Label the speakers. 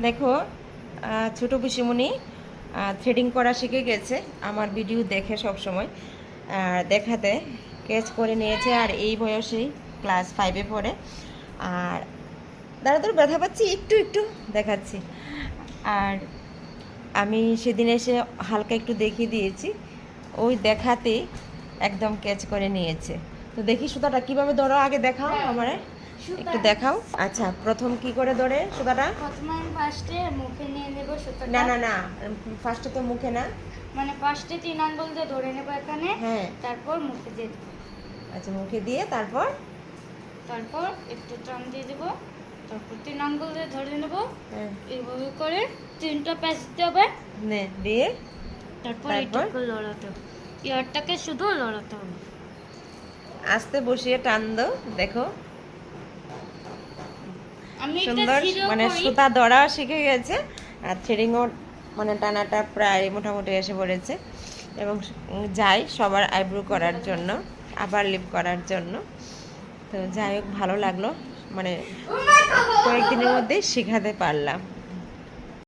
Speaker 1: দেখো, ছোট পিসিমণি থ্রেডিং করা শিখে গেছে আমার ভিডিও দেখে সব সময় দেখাতে কেচ করে নিয়েছে। আর এই বয়সেই ক্লাস 5-এ পড়ে। আর দাঁড়া তোর ব্যথা পাচ্ছি, একটু একটু দেখাচ্ছি। আর আমি সেদিন এসে হালকা একটু দেখিয়ে দিয়েছি, ওই দেখাতেই একদম ক্যাচ করে নিয়েছে। তো দেখি সুতাটা কিভাবে ধরো, আগে দেখাও আমারে, একটু দেখাও। আচ্ছা, প্রথম কি করে ধরে সুতাটা?
Speaker 2: প্রথমে আমি ফার্স্টে মুখে নিয়ে নেব সুতাটা।
Speaker 1: না না না, ফার্স্টে তো মুখে না,
Speaker 2: মানে ফার্স্টে 3 আঙ্গুল দিয়ে ধরে নেব এখানে।
Speaker 1: হ্যাঁ,
Speaker 2: তারপর মুখে দিয়ে দেব।
Speaker 1: আচ্ছা মুখে দিয়ে তারপর
Speaker 2: একটু টান দিয়ে দেব। তারপর 3 আঙ্গুল দিয়ে ধরে নেব।
Speaker 1: হ্যাঁ,
Speaker 2: এইভাবে করে 3টা প্যাচ দিতে হবে।
Speaker 1: নে দিয়ে
Speaker 2: তারপর
Speaker 1: তারপর
Speaker 2: এটাকে লড়াতে হবে। ইয়ারটাকে শুধু লড়াতে হবে।
Speaker 1: আস্তে বসিয়ে টান দাও। দেখো
Speaker 2: আমি এটা
Speaker 1: সুন্দর,
Speaker 2: সিরিয়াল
Speaker 1: মানে
Speaker 2: করি।
Speaker 1: সুতা ধরা শিখে গেছে। আর থ্রেডিংও মানে টানাটা প্রায় মোটামুটি এসে পড়েছে। এবং যাই সবার আইব্রো করার জন্য, আবার লিপ করার জন্য। তো যাই হোক, ভালো লাগলো, মানে কয়েকদিনের মধ্যেই শেখাতে পারলাম।